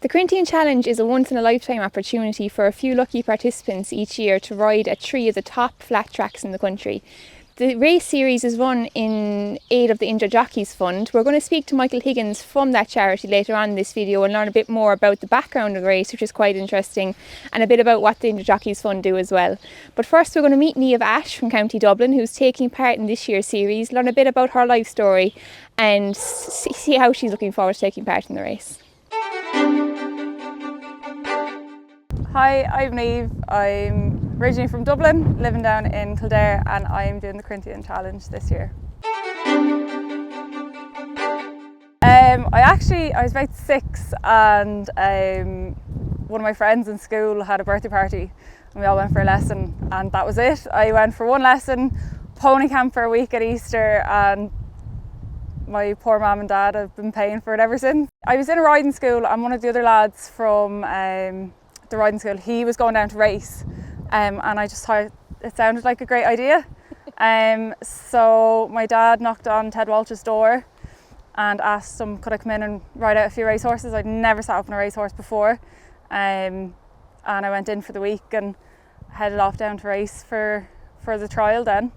The Corinthian Challenge is a once-in-a-lifetime opportunity for a few lucky participants each year to ride at 3 of the top flat tracks in the country. The race series is run in aid of the Injured Jockeys Fund. We're going to speak to Michael Higgins from that charity later on in this video and learn a bit more about the background of the race, which is quite interesting, and a bit about what the Injured Jockeys Fund do as well. But first we're going to meet Niamh Ashe from County Dublin, who's taking part in this year's series, learn a bit about her life story and see how she's looking forward to taking part in the race. Hi, I'm Niamh. I'm originally from Dublin, living down in Kildare, and I'm doing the Corinthian Challenge this year. I was about 6 and one of my friends in school had a birthday party and we all went for a lesson, and that was it. I went for one lesson, pony camp for a week at Easter, and my poor mum and dad have been paying for it ever since. I was in a riding school and one of the other lads from the riding school, he was going down to race, and I just thought it sounded like a great idea. So my dad knocked on Ted Walsh's door and asked him could I come in and ride out a few racehorses. I'd never sat up on a racehorse before, and I went in for the week and headed off down to race for the trial then.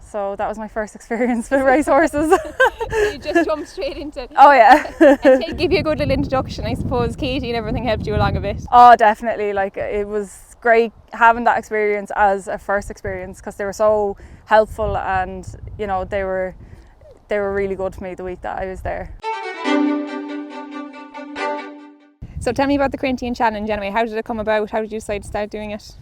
So that was my first experience with racehorses. You just jumped straight into it. Oh yeah. And to give you a good little introduction, I suppose Katie and everything helped you along a bit. Oh, definitely. Like, it was great having that experience as a first experience because they were so helpful, and you know they were really good to me the week that I was there. So tell me about the Corinthian Challenge anyway. How did it come about? How did you decide to start doing it?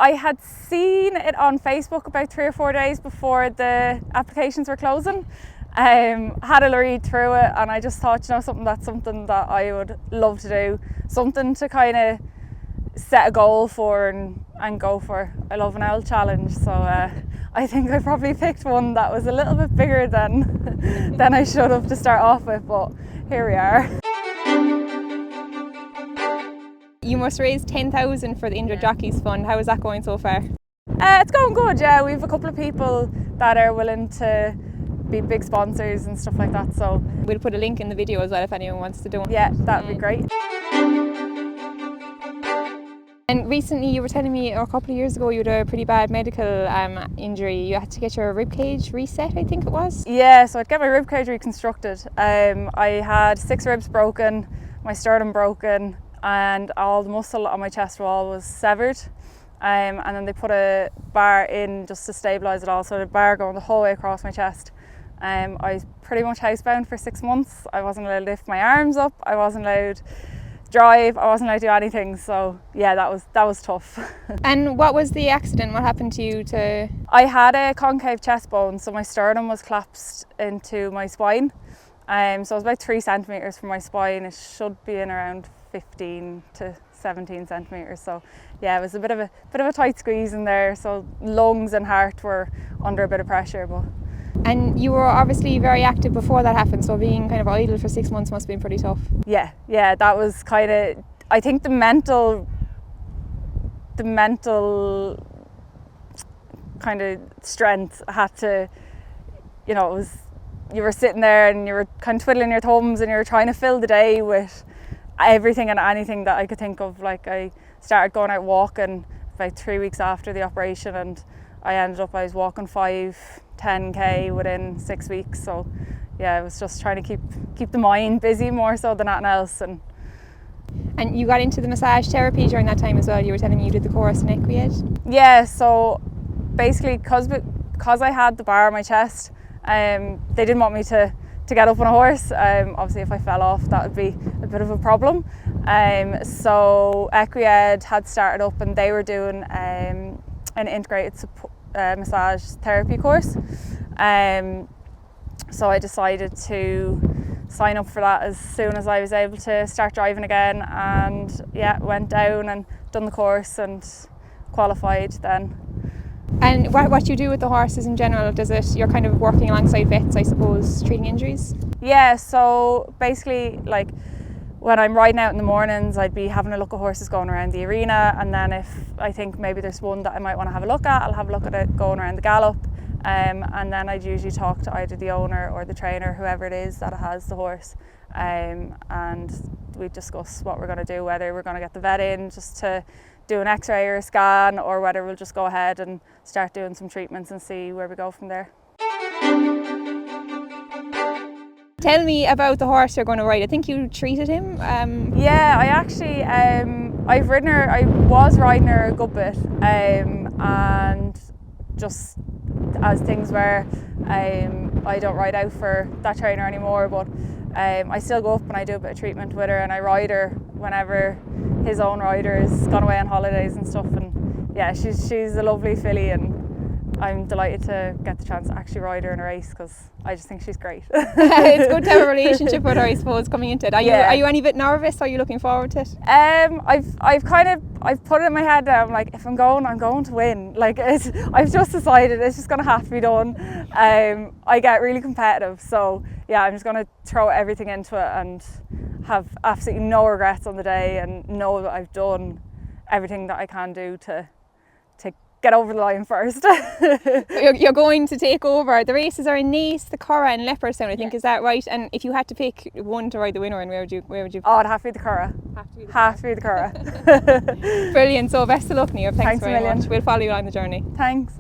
I had seen it on Facebook about 3 or 4 days before the applications were closing. Had a read through it, and I just thought, you know, something that I would love to do, something to kind of set a goal for and go for. I love an owl challenge, so I think I probably picked one that was a little bit bigger than I should have to start off with, but here we are. You must raise 10,000 for the Injured Jockeys Fund. How is that going so far? It's going good, yeah. We have a couple of people that are willing to be big sponsors and stuff like that, so We'll put a link in the video as well if anyone wants to do it. yeah, that would be great. And recently you were telling me, or a couple of years ago, you had a pretty bad medical injury. You had to get your rib cage reset, I think it was? Yeah, so I'd get my rib cage reconstructed. I had 6 ribs broken, my sternum broken, and all the muscle on my chest wall was severed. And then they put a bar in just to stabilise it all, so the bar going the whole way across my chest. I was pretty much housebound for 6 months. I wasn't allowed to lift my arms up, I wasn't allowed to drive, I wasn't allowed to do anything, so yeah, that was tough. And what was the accident? What happened to you I had a concave chest bone, so my sternum was collapsed into my spine. So it was about 3 centimetres from my spine. It should be in around 15 to 17 centimetres. So yeah, it was a bit of a tight squeeze in there. So lungs and heart were under a bit of pressure. But And you were obviously very active before that happened, so being kind of idle for 6 months must have been pretty tough. yeah, that was kind of, I think the mental kind of strength had to, you know, it was, you were sitting there and you were kind of twiddling your thumbs and you were trying to fill the day with everything and anything that I could think of. Like, I started going out walking about 3 weeks after the operation, and I was walking 5-10k within 6 weeks. So yeah, I was just trying to keep the mind busy more so than anything else. And you got into the massage therapy during that time as well. You were telling me you did the course in Equied. Yeah, so basically because I had the bar on my chest, they didn't want me to get up on a horse. Obviously if I fell off that would be a bit of a problem. So Equied had started up and they were doing an integrated massage therapy course. So I decided to sign up for that as soon as I was able to start driving again, and yeah, went down and done the course and qualified then. And what you do with the horses in general, you're kind of working alongside vets, I suppose, treating injuries? Yeah, so basically, like, when I'm riding out in the mornings, I'd be having a look at horses going around the arena, and then if I think maybe there's one that I might want to have a look at, I'll have a look at it going around the gallop. and then I'd usually talk to either the owner or the trainer, whoever it is that has the horse, and we'd discuss what we're going to do, whether we're going to get the vet in just to do an x-ray or a scan, or whether we'll just go ahead and start doing some treatments and see where we go from there. Tell me about the horse you're going to ride. I think you treated him. Yeah, I actually, I've ridden her, I was riding her a good bit, and just as things were, I don't ride out for that trainer anymore, but I still go up and I do a bit of treatment with her, and I ride her whenever his own rider has gone away on holidays and stuff. And yeah, she's a lovely filly, and I'm delighted to get the chance to actually ride her in a race, because I just think she's great. It's good to have a relationship with her, I suppose, coming into it. Are you any bit nervous? Are you looking forward to it? I've put it in my head that I'm like, if I'm going to win. Like, I've just decided it's just going to have to be done. I get really competitive, so yeah, I'm just going to throw everything into it and have absolutely no regrets on the day, and know that I've done everything that I can do to get over the line first. You're going to take over. The races are in Naas, the Curragh and Leopardstown, I think, is that right? And if you had to pick one to ride the winner, and where would you? Oh, it'd have to be the Curragh. Have to be the Curragh. Brilliant. So best of luck, Niamh. Thanks very much. We'll follow you along the journey. Thanks.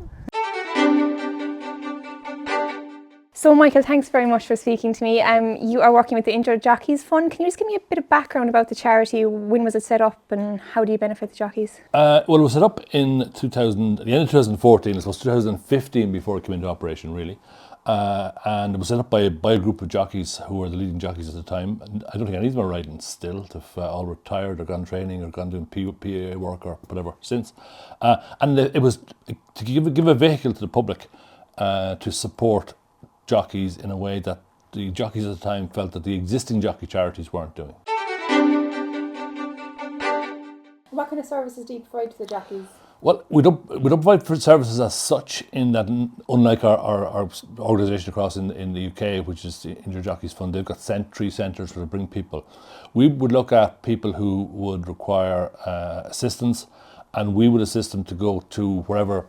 So Michael, thanks very much for speaking to me. You are working with the Injured Jockeys Fund. Can you just give me a bit of background about the charity? When was it set up, and how do you benefit the jockeys? Well, it was set up in 2000, at the end of 2014. It was 2015 before it came into operation, really. And it was set up by a group of jockeys who were the leading jockeys at the time. And I don't think any of them are riding still. They've all retired or gone training or gone doing PA work or whatever since. And it was to give a vehicle to the public to support jockeys in a way that the jockeys at the time felt that the existing jockey charities weren't doing. What kind of services do you provide to the jockeys? Well, we don't provide for services as such, in that, unlike our organisation across in the UK, which is the Injured Jockeys Fund, they've got 3 centres where they bring people. We would look at people who would require assistance, and we would assist them to go to wherever,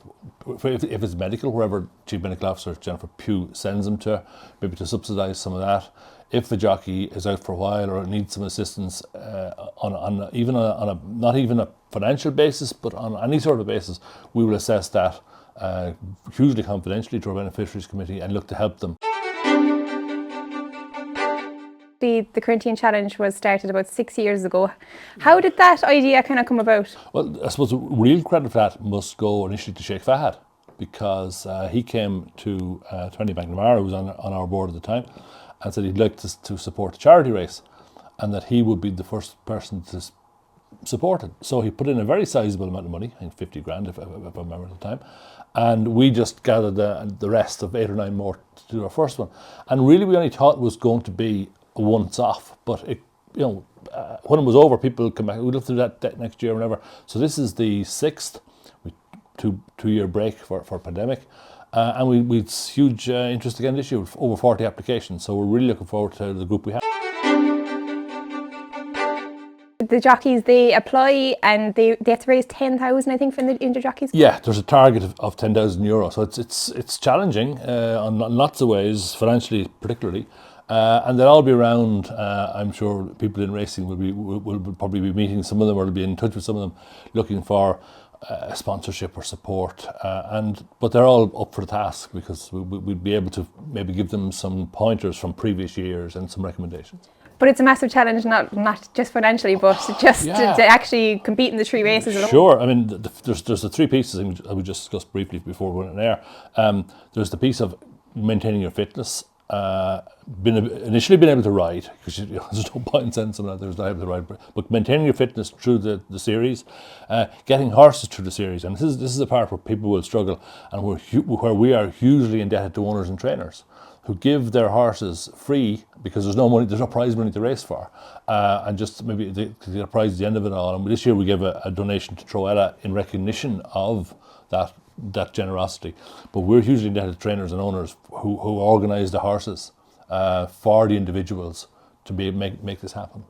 if it's medical, wherever Chief Medical Officer Jennifer Pugh sends them to, maybe to subsidise some of that. If the jockey is out for a while or needs some assistance on not even a financial basis, but on any sort of basis, we will assess that hugely confidentially to our beneficiaries committee and look to help them. The Corinthian Challenge was started about 6 years ago. How did that idea kind of come about? Well, I suppose real credit for that must go initially to Sheikh Fahad, because he came to Tony McNamara, who was on our board at the time, and said he'd like to support the charity race, and that he would be the first person to support it. So he put in a very sizable amount of money, I think 50 grand if I remember at the time, and we just gathered the rest of 8 or 9 more to do our first one. And really we only thought it was going to be a once off, but it, when it was over, people would come back. We'd love to do that next year or whatever. So this is the 6th, two-year break for pandemic. And we had huge interest again this year, with over 40 applications. So we're really looking forward to the group we have. The jockeys, they apply and they have to raise 10,000, I think, from the Injured Jockeys. Yeah, there's a target of 10,000 euro. So it's challenging in lots of ways, financially particularly. And they'll all be around. I'm sure people in racing will probably be meeting some of them, or will be in touch with some of them, looking for sponsorship or support. But they're all up for the task, because we'd be able to maybe give them some pointers from previous years and some recommendations. But it's a massive challenge, not just financially, but just to actually compete in the 3 races alone. Sure. I mean, there's the 3 pieces I would just discuss briefly before we went on air. There's the piece of maintaining your fitness. Initially being able to ride, because there's no point in sending someone out there who's not able to ride, but maintaining your fitness through the series, getting horses through the series, and this is the part where people will struggle, and where we are hugely indebted to owners and trainers who give their horses free, because there's no money, there's no prize money to race for, and just maybe they get a prize at the end of it all. And this year we gave a donation to Troella in recognition of that generosity. But we're hugely indebted to trainers and owners who organise the horses for the individuals to make this happen.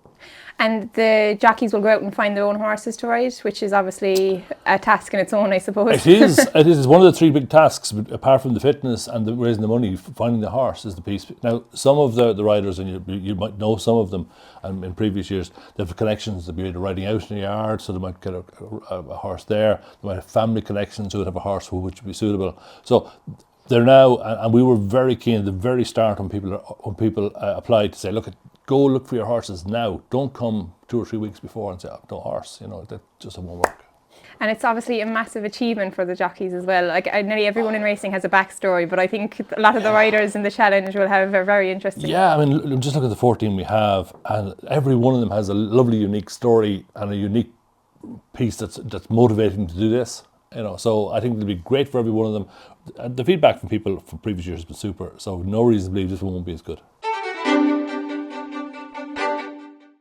And the jockeys will go out and find their own horses to ride, which is obviously a task in its own, I suppose. It is. It is one of the three big tasks, apart from the fitness and the raising the money. Finding the horse is the piece. Now, some of the riders, and you might know some of them, and in previous years, they have connections. They'll be either riding out in the yard, so they might get a horse there. They might have family connections who would have a horse which would be suitable. So they're now, and we were very keen at the very start when people applied to say, go look for your horses now. Don't come 2 or 3 weeks before and say, oh, no horse. That just won't work. And it's obviously a massive achievement for the jockeys as well. Like, nearly everyone in racing has a backstory, but I think a lot of the riders in the challenge will have a very interesting. Yeah, I mean, just look at the 14 we have, and every one of them has a lovely, unique story and a unique piece that's motivating to do this. So I think it'll be great for every one of them. The feedback from people from previous years has been super, so no reason to believe this one won't be as good.